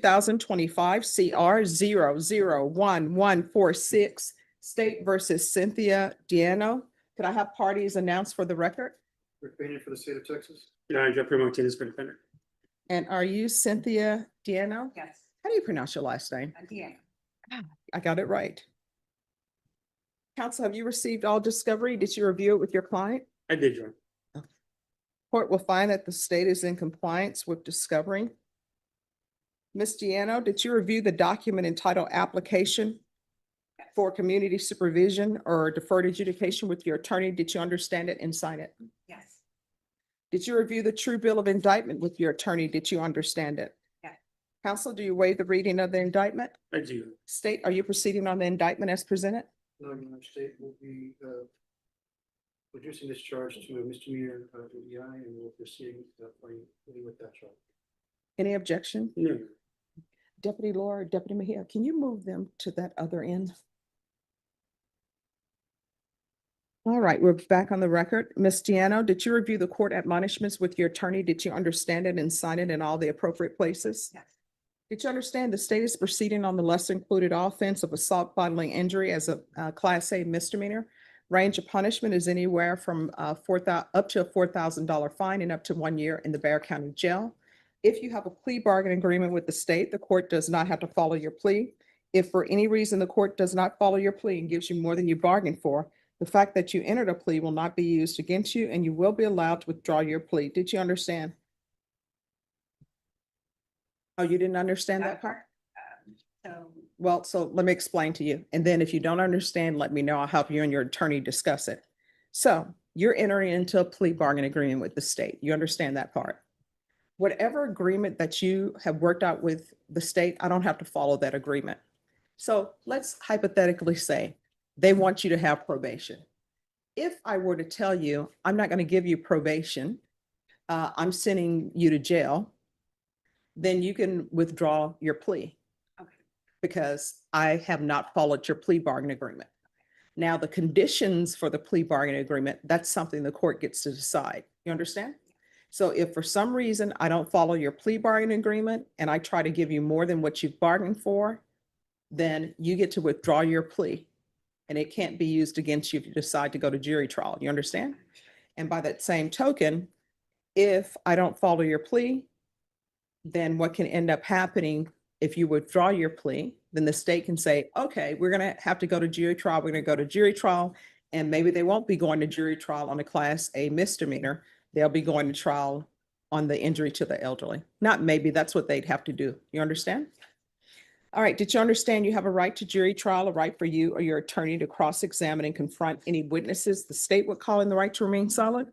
2025 CR 001146, State versus Cynthia Diano. Could I have parties announced for the record? Defendant for the state of Texas. Jeffrey Martinez for defendant. And are you Cynthia Diano? Yes. How do you pronounce your last name? Yeah. I got it right. Counsel, have you received all discovery? Did you review it with your client? I did, Your Honor. Court will find that the state is in compliance with discovery. Ms. Diano, did you review the document entitled Application for Community Supervision or Deferred Adjudication with your attorney? Did you understand it and sign it? Yes. Did you review the true bill of indictment with your attorney? Did you understand it? Yes. Counsel, do you waive the reading of the indictment? I do. State, are you proceeding on the indictment as presented? No, Your Honor, state will be reducing this charge to a misdemeanor DUI and will proceed with that charge. Any objection? No. Deputy Laura, Deputy Mejia, can you move them to that other end? All right, we're back on the record. Ms. Diano, did you review the court admonishments with your attorney? Did you understand it and sign it in all the appropriate places? Yes. Did you understand the state is proceeding on the lesser included offense of assault bodily injury as a Class A misdemeanor? Range of punishment is anywhere from up to a $4,000 fine and up to 1 year in the Bexar County Jail. If you have a plea bargain agreement with the state, the court does not have to follow your plea. If for any reason the court does not follow your plea and gives you more than you bargained for, the fact that you entered a plea will not be used against you and you will be allowed to withdraw your plea. Did you understand? Oh, you didn't understand that part? Well, so let me explain to you. And then if you don't understand, let me know. I'll help you and your attorney discuss it. So you're entering into a plea bargain agreement with the state. You understand that part? Whatever agreement that you have worked out with the state, I don't have to follow that agreement. So let's hypothetically say they want you to have probation. If I were to tell you, I'm not going to give you probation, I'm sending you to jail, then you can withdraw your plea. Okay. Because I have not followed your plea bargain agreement. Now, the conditions for the plea bargain agreement, that's something the court gets to decide. You understand? So if for some reason I don't follow your plea bargain agreement and I try to give you more than what you've bargained for, then you get to withdraw your plea. And it can't be used against you if you decide to go to jury trial. You understand? And by that same token, if I don't follow your plea, then what can end up happening if you withdraw your plea, then the state can say, okay, we're going to have to go to jury trial. We're going to go to jury trial. And maybe they won't be going to jury trial on a Class A misdemeanor. They'll be going to trial on the injury to the elderly. Not maybe, that's what they'd have to do. You understand? All right. Did you understand you have a right to jury trial, a right for you or your attorney to cross-examine and confront any witnesses the state would call in the right to remain silent?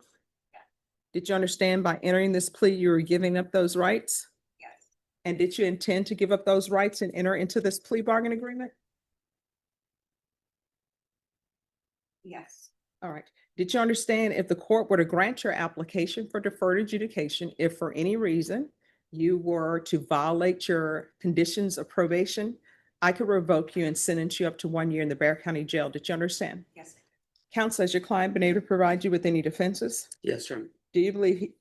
Did you understand by entering this plea, you were giving up those rights? Yes. And did you intend to give up those rights and enter into this plea bargain agreement? Yes. All right. Did you understand if the court were to grant your application for deferred adjudication, if for any reason you were to violate your conditions of probation, I could revoke you and sentence you up to 1 year in the Bexar County Jail? Did you understand? Yes. Counsel, has your client been able to provide you with any defenses? Yes, Your Honor. Do you believe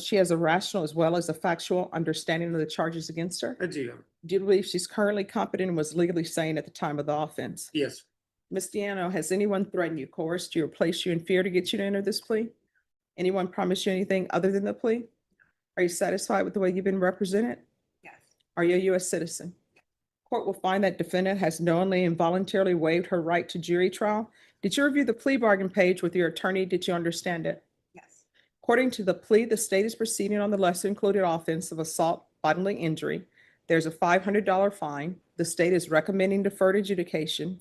she has a rational as well as a factual understanding of the charges against her? I do, Your Honor. Do you believe she's currently competent and was legally sane at the time of the offense? Yes. Ms. Diano, has anyone threatened you, coerced you, or placed you in fear to get you to enter this plea? Anyone promised you anything other than the plea? Are you satisfied with the way you've been represented? Yes. Are you a U.S. citizen? Court will find that defendant has knowingly and voluntarily waived her right to jury trial. Did you review the plea bargain page with your attorney? Did you understand it? Yes. According to the plea, the state is proceeding on the lesser included offense of assault bodily injury. There's a $500 fine. The state is recommending deferred adjudication.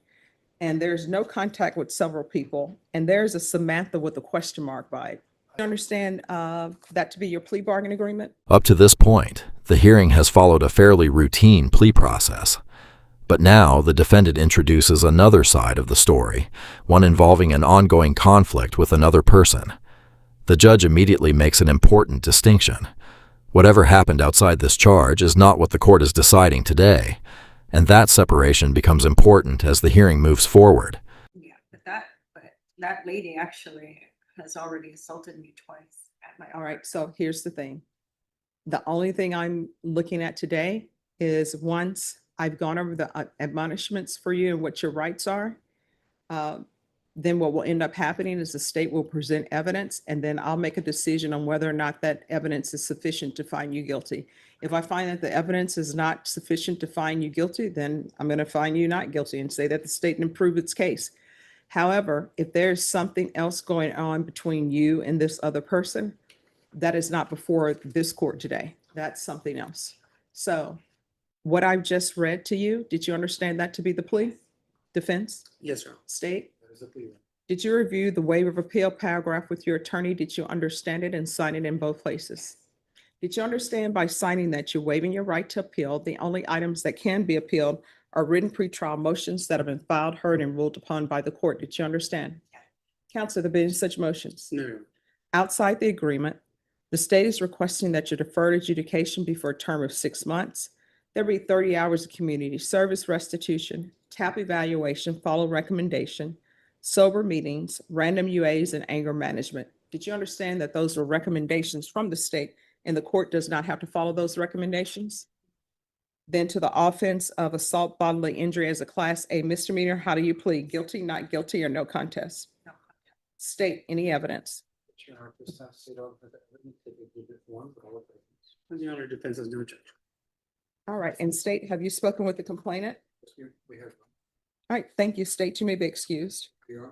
And there's no contact with several people. And there's a Samantha with a question mark by it. You understand that to be your plea bargain agreement? Up to this point, the hearing has followed a fairly routine plea process. But now the defendant introduces another side of the story, one involving an ongoing conflict with another person. The judge immediately makes an important distinction. Whatever happened outside this charge is not what the court is deciding today, and that separation becomes important as the hearing moves forward. Yeah, but that lady actually has already assaulted me twice at my All right, so here's the thing. The only thing I'm looking at today is once I've gone over the admonishments for you and what your rights are, then what will end up happening is the state will present evidence, and then I'll make a decision on whether or not that evidence is sufficient to find you guilty. If I find that the evidence is not sufficient to find you guilty, then I'm going to find you not guilty and say that the state didn't prove its case. However, if there's something else going on between you and this other person, that is not before this court today. That's something else. So what I've just read to you, did you understand that to be the plea? Defense? Yes, sir. State? That is a plea. Did you review the waiver of appeal paragraph with your attorney? Did you understand it and sign it in both places? Did you understand by signing that you're waiving your right to appeal? The only items that can be appealed are written pretrial motions that have been filed, heard, and ruled upon by the court. Did you understand? Counsel, there been such motions? No, Outside the agreement, the state is requesting that your deferred adjudication be for a term of 6 months. There be 30 hours of community service restitution, TAP evaluation, follow recommendation, sober meetings, random UAs, and anger management. Did you understand that those were recommendations from the state and the court does not have to follow those recommendations? Then to the offense of assault bodily injury as a Class A misdemeanor, how do you plead? Guilty, not guilty, or no contest? No. State any evidence. Chair, I just have to say that the evidence that they did it one, but all of it. the honor defense has no objection. All right, and state, have you spoken with the complainant? We have, All right, thank you. State, you may be excused. we are.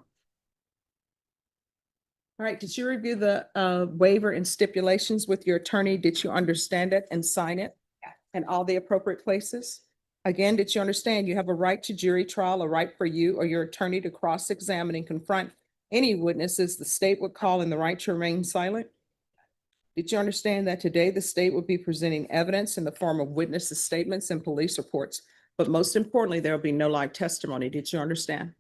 All right, did you review the waiver and stipulations with your attorney? Did you understand it and sign it? Yeah. In all the appropriate places? Again, did you understand you have a right to jury trial, a right for you or your attorney to cross-examine and confront any witnesses the state would call and the right to remain silent? Did you understand that today the state will be presenting evidence in the form of witnesses' statements and police reports? But most importantly, there will be no live testimony. Did you understand?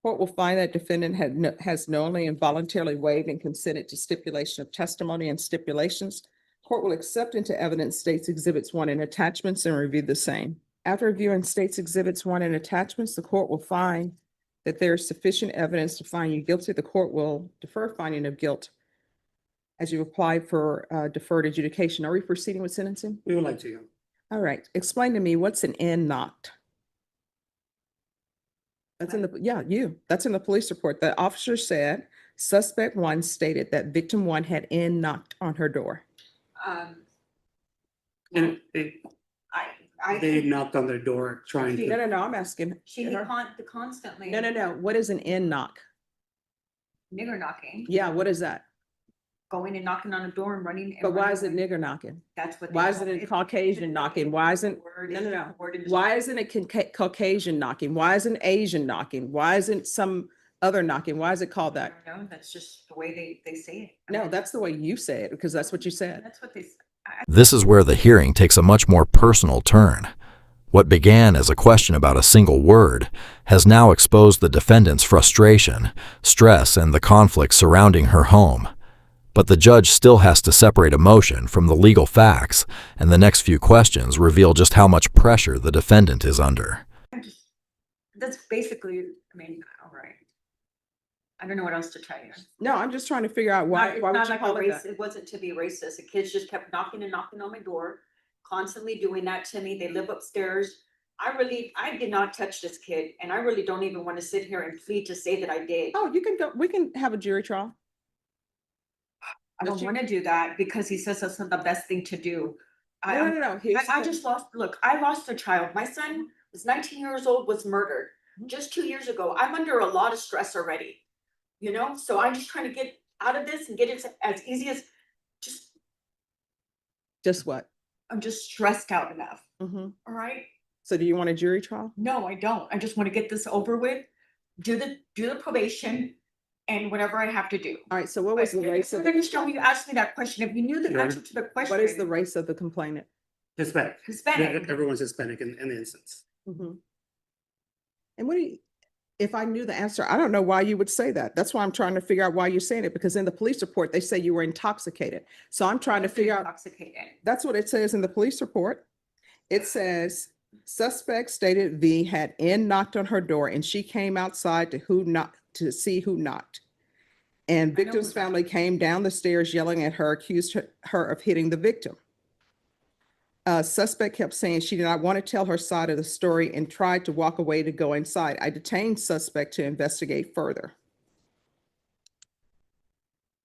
Court will find that defendant has knowingly and voluntarily waived and consented to stipulation of testimony and stipulations. Court will accept into evidence State's Exhibits 1 and attachments and review the same. After reviewing State's Exhibits 1 and attachments, the court will find that there is sufficient evidence to find you guilty. The court will defer finding of guilt as you apply for deferred adjudication. Are we proceeding with sentencing? We would like to. All right, explain to me what's an in knocked? That's in that's in the police report. The officer said suspect 1 stated that victim 1 had in knocked on her door. And they I, knocked on their door trying No, to, no, I'm asking. she her. constantly. No. What is an in knock? Nigger knocking, Yeah, what is that? going and knocking on a door and running. and But why running is it away. nigger knocking? That's what. they Why call isn't it It's Caucasian knocking? Why isn't, word, no, it's no, just no. a word in the- Why isn't it Caucasian knocking? Why isn't Asian knocking? Why isn't some other knocking? Why is it called I that? don't know, that's just the way they say it. I No, mean, that's the way you say it, because that's what you said. That's what they. This is where the hearing takes a much more personal turn. What began as a question about a single word has now exposed the defendant's frustration, stress, and the conflict surrounding her home. But the judge still has to separate emotion from the legal facts, and the next few questions reveal just how much pressure the defendant is under. That's basically, I mean, all right. I don't know what else to tell you. No, I'm just trying to figure out why It's would not you like a call it race, that? it wasn't to be racist. The kids just kept knocking and knocking on my door, constantly doing that to me. They live upstairs. I did not touch this kid, and I really don't even want to sit here and plead to say that I did. Oh, you can go, we can have a jury trial. I don't want to do that because he says that's not the best thing to do. No. I just lost, look, I lost a child. My son was 19 years old, was murdered just 2 years ago. I'm under a lot of stress already. You know, so I'm just trying to get out of this and get it as easy as Just what? I'm just stressed out enough. Mhm. All right. So do you want a jury trial? No, I don't. I just want to get this over with, do the probation and whatever I have to do. All right, so what was the race of, You're gonna show me, you asked me that question. If you knew the Sure. answer to the question. what is the race of the complainant? Hispanic. Hispanic. Everyone's Hispanic in the instance. Mhm. And what do you, if I knew the answer, I don't know why you would say that. That's why I'm trying to figure out why you're saying it, because in the police report, they say you were intoxicated. So I'm trying to figure out, Intoxicated. that's what it says in the police report. It says suspect stated V had knocked on her door and she came outside to see who knocked. And I know victim's who knocked. family came down the stairs yelling at her, accused her of hitting the victim. Suspect kept saying she did not want to tell her side of the story and tried to walk away to go inside. I detained suspect to investigate further.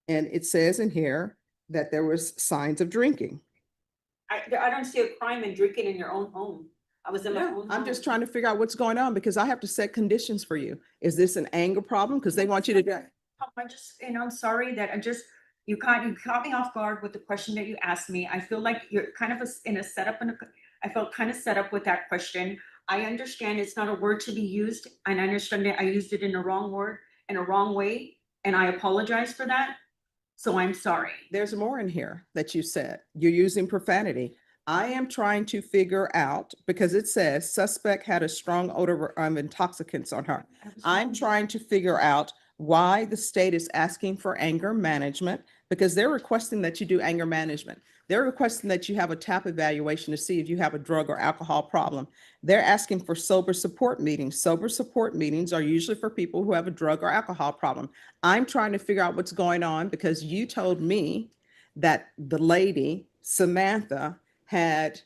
And it says in here that there was signs of drinking. I don't see a crime in drinking in your own home. I was in my Yeah, own I'm just home. trying to figure out what's going on because I have to set conditions for you. Is this an anger problem? Because they want you to. I just, I'm sorry that you caught me off guard with the question that you asked me. I feel like you're kind of in a setup I felt kind of set up with that question. I understand it's not a word to be used, and I understand that I used it in the wrong word, in a wrong way, and I apologize for that. So I'm sorry. There's more in here that you said. You're using profanity. I am trying to figure out, because it says suspect had a strong odor of intoxicants on her. I'm trying to figure out why the state is asking for anger management, because they're requesting that you do anger management. They're requesting that you have a TAP evaluation to see if you have a drug or alcohol problem. They're asking for sober support meetings. Sober support meetings are usually for people who have a drug or alcohol problem. I'm trying to figure out what's going on because you told me that the lady, Samantha, had,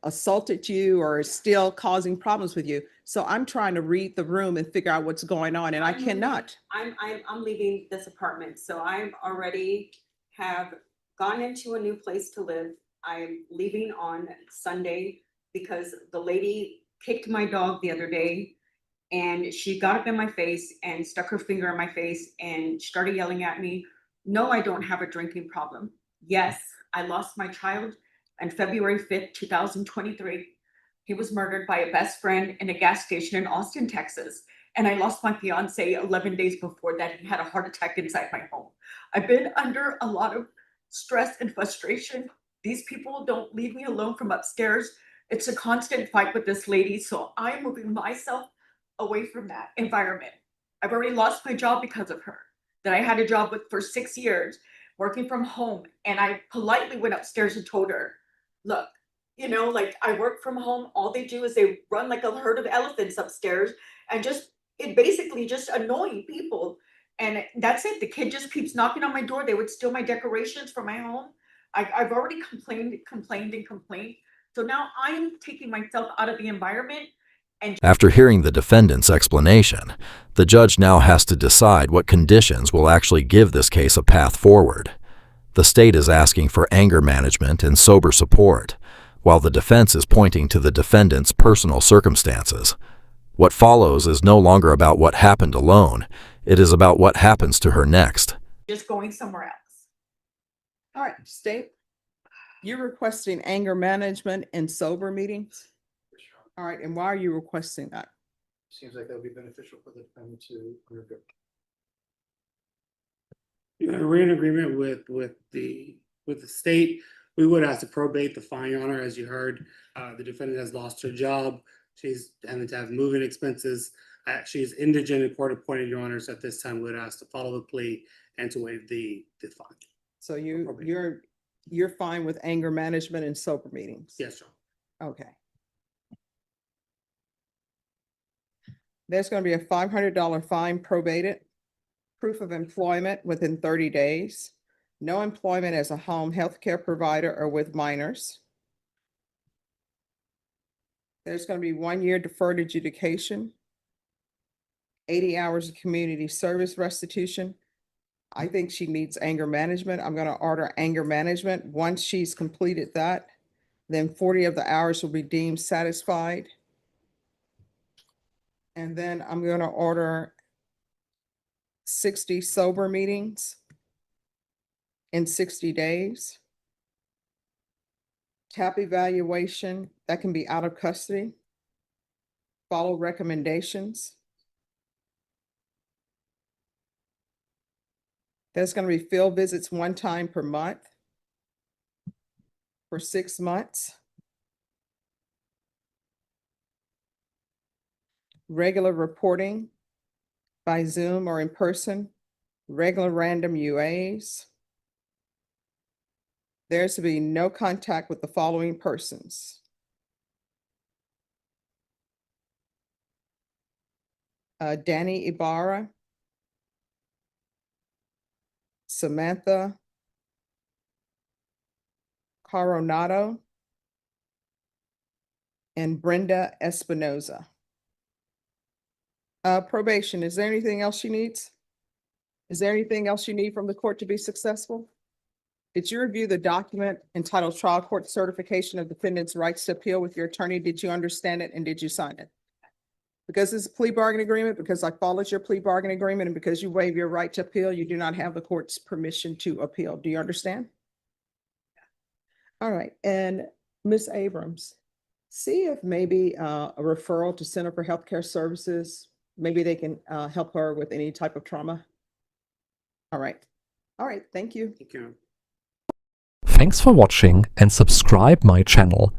assaulted you or is still causing problems with you. So I'm trying to read the room and figure out what's going on, and I cannot. I'm leaving this apartment, so I'm already have gone into a new place to live. I'm leaving on Sunday because the lady kicked my dog the other day and she got up in my face and stuck her finger in my face and started yelling at me. No, I don't have a drinking problem. Yes, I lost my child on February 5th, 2023. He was murdered by a best friend in a gas station in Austin, Texas. And I lost my fiance 11 days before that. He had a heart attack inside my home. I've been under a lot of stress and frustration. These people don't leave me alone from upstairs. It's a constant fight with this lady. So I'm moving myself away from that environment. I've already lost my job because of her, that I had a job with for 6 years, working from home. And I politely went upstairs and told her, look, like I work from home. All they do is they run like a herd of elephants upstairs and it basically just annoying people. And that's it. The kid just keeps knocking on my door. They would steal my decorations from my home. I've already complained. So now I'm taking myself out of the environment. After hearing the defendant's explanation, the judge now has to decide what conditions will actually give this case a path forward. The state is asking for anger management and sober support, while the defense is pointing to the defendant's personal circumstances. What follows is no longer about what happened alone. It is about what happens to her next. Just going somewhere else. All right, state, you're requesting anger management and sober meetings? All right, and why are you requesting that? Seems like that would be beneficial for the defendant to undergo. We're in agreement with the state. We would have to probate the fine, Your Honor, as you heard. The defendant has lost her job. She's having to have moving expenses. She's indigent and court appointed, Your Honor. So at this time, we would ask to follow the plea and to waive the fine. So Probation. you're fine with anger management and sober meetings? Yes, Your Honor. Okay. There's going to be a $500 fine probated, proof of employment within 30 days, no employment as a home health care provider or with minors. There's going to be 1 year deferred adjudication, 80 hours of community service restitution. I think she needs anger management. I'm going to order anger management. Once she's completed that, then 40 of the hours will be deemed satisfied. And then I'm going to order 60 sober meetings in 60 days. TAP evaluation, that can be out of custody. Follow recommendations. There's going to be field visits 1 time per month for 6 months. Regular reporting by Zoom or in person, regular random UAs. There's to be no contact with the following persons: Danny Ibarra, Samantha Coronado, and Brenda Espinoza. Probation, is there anything else she needs? Is there anything else you need from the court to be successful? Did you review the document entitled Trial Court Certification of Defendant's Rights to Appeal with your attorney? Did you understand it and did you sign it? Because it's a plea bargain agreement, because I followed your plea bargain agreement, and because you waive your right to appeal, you do not have the court's permission to appeal. Do you understand? All right, and Ms. Abrams, see if maybe a referral to Center for Healthcare Services, maybe they can help her with any type of trauma. All right, thank you. Thank you. Thanks for watching and subscribe my channel.